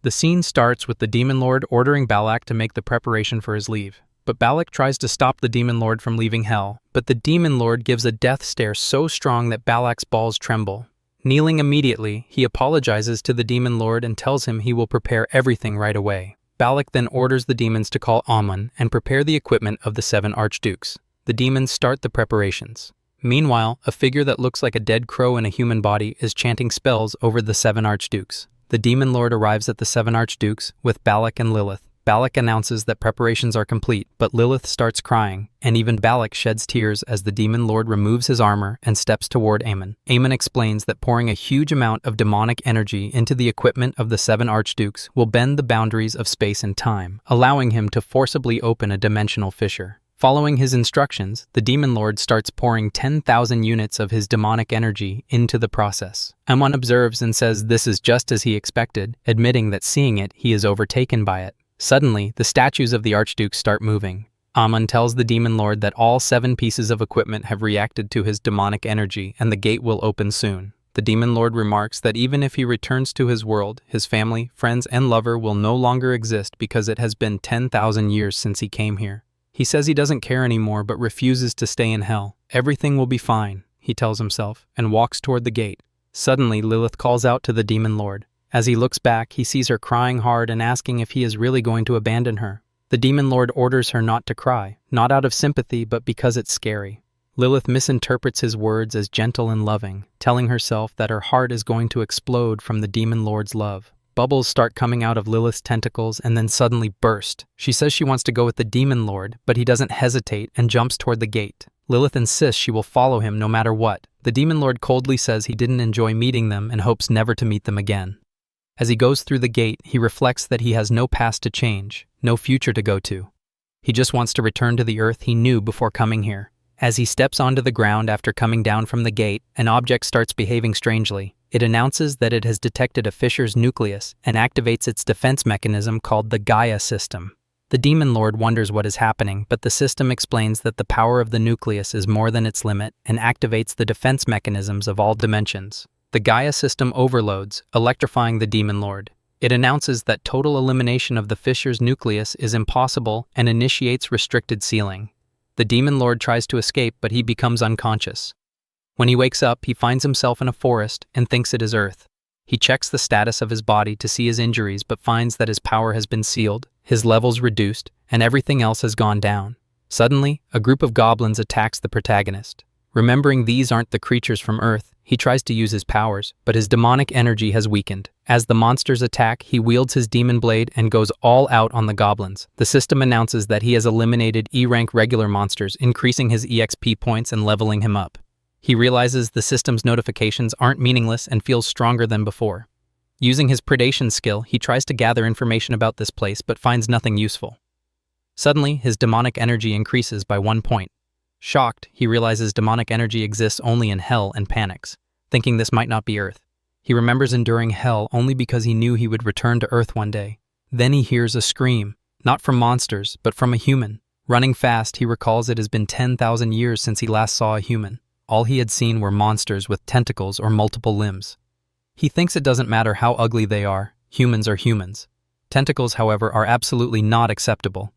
The scene starts with the Demon Lord ordering Balak to make the preparation for his leave. But Balak tries to stop the Demon Lord from leaving Hell, but the Demon Lord gives a death stare so strong that Balak's balls tremble. Kneeling immediately, he apologizes to the Demon Lord and tells him he will prepare everything right away. Balak then orders the demons to call Amun and prepare the equipment of the 7 archdukes. The demons start the preparations. Meanwhile, a figure that looks like a dead crow in a human body is chanting spells over the 7 archdukes. The Demon Lord arrives at the 7 archdukes with Balak and Lilith. Balak announces that preparations are complete, but Lilith starts crying, and even Balak sheds tears as the Demon Lord removes his armor and steps toward Amun. Amun explains that pouring a huge amount of demonic energy into the equipment of the 7 archdukes will bend the boundaries of space and time, allowing him to forcibly open a dimensional fissure. Following his instructions, the Demon Lord starts pouring 10,000 units of his demonic energy into the process. Amun observes and says this is just as he expected, admitting that seeing it, he is overtaken by it. Suddenly, the statues of the archdukes start moving. Amun tells the Demon Lord that all 7 pieces of equipment have reacted to his demonic energy and the gate will open soon. The Demon Lord remarks that even if he returns to his world, his family, friends, and lover will no longer exist because it has been 10,000 years since he came here. He says he doesn't care anymore but refuses to stay in hell. Everything will be fine, he tells himself, and walks toward the gate. Suddenly, Lilith calls out to the Demon Lord. As he looks back, he sees her crying hard and asking if he is really going to abandon her. The Demon Lord orders her not to cry, not out of sympathy but because it's scary. Lilith misinterprets his words as gentle and loving, telling herself that her heart is going to explode from the Demon Lord's love. Bubbles start coming out of Lilith's tentacles and then suddenly burst. She says she wants to go with the Demon Lord, but he doesn't hesitate and jumps toward the gate. Lilith insists she will follow him no matter what. The Demon Lord coldly says he didn't enjoy meeting them and hopes never to meet them again. As he goes through the gate, he reflects that he has no past to change, no future to go to. He just wants to return to the earth he knew before coming here. As he steps onto the ground after coming down from the gate, an object starts behaving strangely. It announces that it has detected a fissure's nucleus and activates its defense mechanism called the Gaia system. The Demon Lord wonders what is happening, but the system explains that the power of the nucleus is more than its limit and activates the defense mechanisms of all dimensions. The Gaia system overloads, electrifying the Demon Lord. It announces that total elimination of the fissure's nucleus is impossible and initiates restricted sealing. The Demon Lord tries to escape, but he becomes unconscious. When he wakes up, he finds himself in a forest and thinks it is Earth. He checks the status of his body to see his injuries, but finds that his power has been sealed, his levels reduced, and everything else has gone down. Suddenly, a group of goblins attacks the protagonist. Remembering these aren't the creatures from Earth, he tries to use his powers, but his demonic energy has weakened. As the monsters attack, he wields his demon blade and goes all out on the goblins. The system announces that he has eliminated E-rank regular monsters, increasing his EXP points and leveling him up. He realizes the system's notifications aren't meaningless and feels stronger than before. Using his predation skill, he tries to gather information about this place but finds nothing useful. Suddenly, his demonic energy increases by 1 point. Shocked, he realizes demonic energy exists only in hell and panics, thinking this might not be Earth. He remembers enduring hell only because he knew he would return to Earth one day. Then he hears a scream, not from monsters, but from a human. Running fast, he recalls it has been 10,000 years since he last saw a human. All he had seen were monsters with tentacles or multiple limbs. He thinks it doesn't matter how ugly they are, humans are humans. Tentacles, however, are absolutely not acceptable.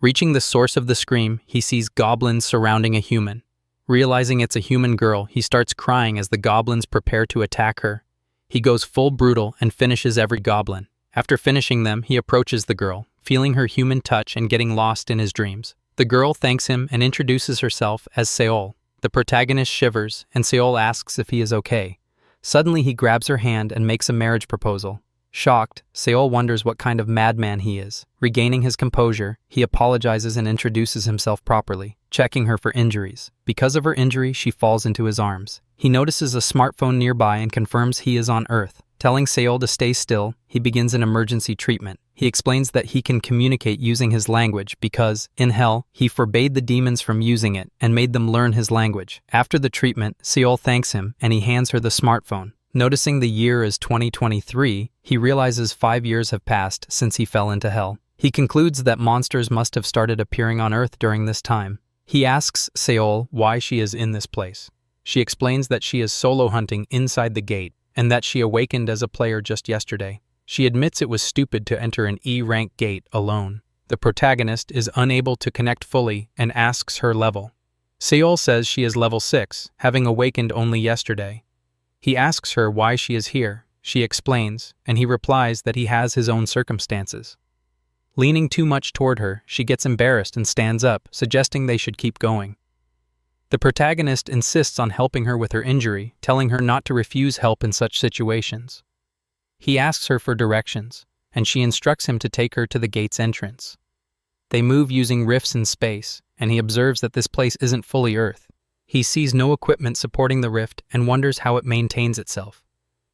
Reaching the source of the scream, he sees goblins surrounding a human. Realizing it's a human girl, he starts crying as the goblins prepare to attack her. He goes full brutal and finishes every goblin. After finishing them, he approaches the girl, feeling her human touch and getting lost in his dreams. The girl thanks him and introduces herself as Seol. The protagonist shivers, and Seol asks if he is okay. Suddenly he grabs her hand and makes a marriage proposal. Shocked, Seol wonders what kind of madman he is. Regaining his composure, he apologizes and introduces himself properly, checking her for injuries. Because of her injury, she falls into his arms. He notices a smartphone nearby and confirms he is on Earth. Telling Seol to stay still, he begins an emergency treatment. He explains that he can communicate using his language because, in hell, he forbade the demons from using it and made them learn his language. After the treatment, Seol thanks him and he hands her the smartphone. Noticing the year is 2023, he realizes 5 years have passed since he fell into hell. He concludes that monsters must have started appearing on Earth during this time. He asks Seol why she is in this place. She explains that she is solo hunting inside the gate and that she awakened as a player just yesterday. She admits it was stupid to enter an E-rank gate alone. The protagonist is unable to connect fully and asks her level. Seol says she is level 6, having awakened only yesterday. He asks her why she is here. She explains, and he replies that he has his own circumstances. Leaning too much toward her, she gets embarrassed and stands up, suggesting they should keep going. The protagonist insists on helping her with her injury, telling her not to refuse help in such situations. He asks her for directions, and she instructs him to take her to the gate's entrance. They move using rifts in space, and he observes that this place isn't fully Earth. He sees no equipment supporting the rift and wonders how it maintains itself.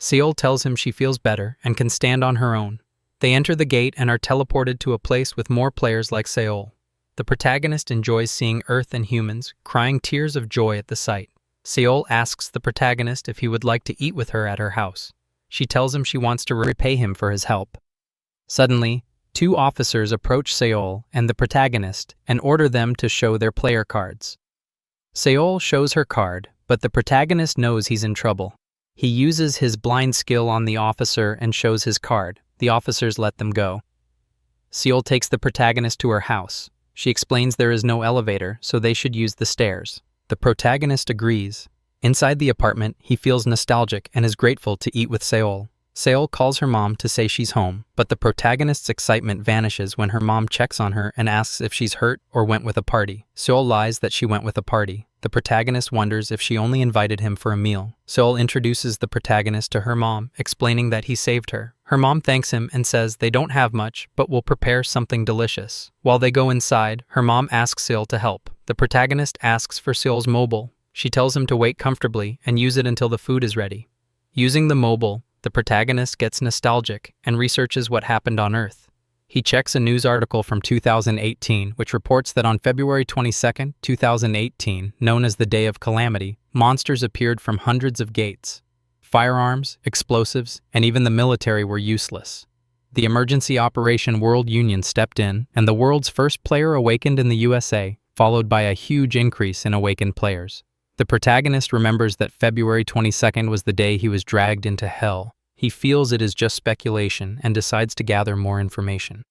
Seol tells him she feels better and can stand on her own. They enter the gate and are teleported to a place with more players like Seol. The protagonist enjoys seeing Earth and humans, crying tears of joy at the sight. Seol asks the protagonist if he would like to eat with her at her house. She tells him she wants to repay him for his help. Suddenly, 2 officers approach Seol and the protagonist and order them to show their player cards. Seol shows her card, but the protagonist knows he's in trouble. He uses his blind skill on the officer and shows his card. The officers let them go. Seol takes the protagonist to her house. She explains there is no elevator, so they should use the stairs. The protagonist agrees. Inside the apartment, he feels nostalgic and is grateful to eat with Seol. Seol calls her mom to say she's home, but the protagonist's excitement vanishes when her mom checks on her and asks if she's hurt or went with a party. Seol lies that she went with a party. The protagonist wonders if she only invited him for a meal. Seol introduces the protagonist to her mom, explaining that he saved her. Her mom thanks him and says they don't have much, but will prepare something delicious. While they go inside, her mom asks Seol to help. The protagonist asks for Seol's mobile. She tells him to wait comfortably and use it until the food is ready. Using the mobile, the protagonist gets nostalgic and researches what happened on Earth. He checks a news article from 2018 which reports that on February 22, 2018, known as the Day of Calamity, monsters appeared from hundreds of gates. Firearms, explosives, and even the military were useless. The Emergency Operation World Union stepped in, and the world's first player awakened in the USA, followed by a huge increase in awakened players. The protagonist remembers that February 22nd was the day he was dragged into hell. He feels it is just speculation and decides to gather more information.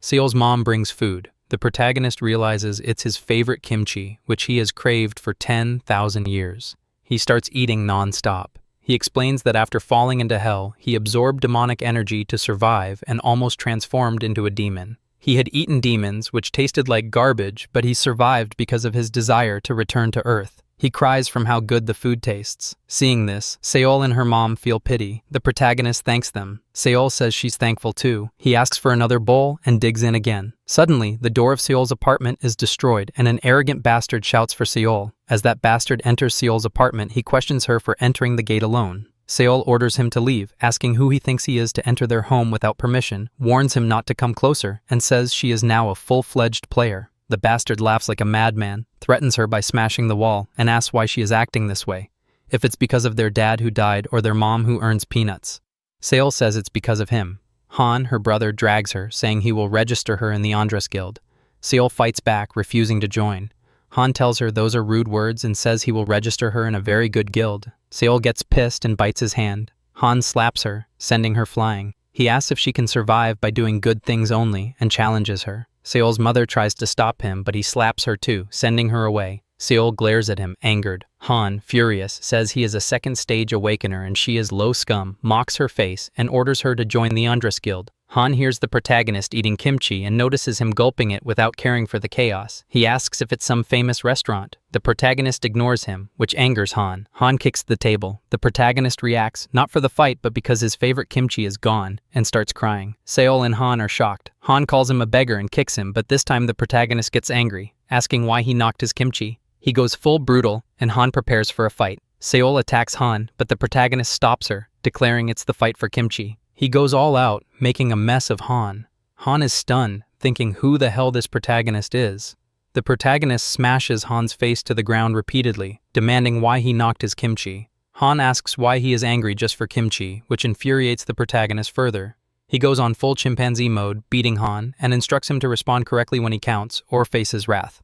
Seol's mom brings food. The protagonist realizes it's his favorite kimchi, which he has craved for 10,000 years. He starts eating non-stop. He explains that after falling into hell, he absorbed demonic energy to survive and almost transformed into a demon. He had eaten demons, which tasted like garbage, but he survived because of his desire to return to Earth. He cries from how good the food tastes. Seeing this, Seol and her mom feel pity. The protagonist thanks them. Seol says she's thankful too. He asks for another bowl and digs in again. Suddenly, the door of Seol's apartment is destroyed and an arrogant bastard shouts for Seol. As that bastard enters Seol's apartment, he questions her for entering the gate alone. Seol orders him to leave, asking who he thinks he is to enter their home without permission, warns him not to come closer, and says she is now a full-fledged player. The bastard laughs like a madman, threatens her by smashing the wall, and asks why she is acting this way. If it's because of their dad who died or their mom who earns peanuts. Seol says it's because of him. Han, her brother, drags her, saying he will register her in the Andres Guild. Seol fights back, refusing to join. Han tells her those are rude words and says he will register her in a very good guild. Seol gets pissed and bites his hand. Han slaps her, sending her flying. He asks if she can survive by doing good things only and challenges her. Seol's mother tries to stop him, but he slaps her too, sending her away. Seol glares at him, angered. Han, furious, says he is a second-stage awakener and she is low scum, mocks her face, and orders her to join the Andres Guild. Han hears the protagonist eating kimchi and notices him gulping it without caring for the chaos. He asks if it's some famous restaurant. The protagonist ignores him, which angers Han. Han kicks the table. The protagonist reacts, not for the fight but because his favorite kimchi is gone, and starts crying. Seol and Han are shocked. Han calls him a beggar and kicks him, but this time the protagonist gets angry, asking why he knocked his kimchi. He goes full brutal, and Han prepares for a fight. Seol attacks Han, but the protagonist stops her, declaring it's the fight for kimchi. He goes all out, making a mess of Han. Han is stunned, thinking who the hell this protagonist is. The protagonist smashes Han's face to the ground repeatedly, demanding why he knocked his kimchi. Han asks why he is angry just for kimchi, which infuriates the protagonist further. He goes on full chimpanzee mode, beating Han, and instructs him to respond correctly when he counts, or face his wrath.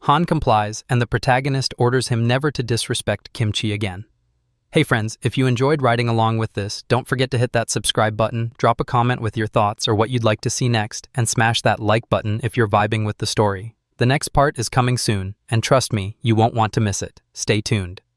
Han complies, and the protagonist orders him never to disrespect kimchi again. Hey friends, if you enjoyed riding along with this, don't forget to hit that subscribe button, drop a comment with your thoughts or what you'd like to see next, and smash that like button if you're vibing with the story. The next part is coming soon, and trust me, you won't want to miss it. Stay tuned.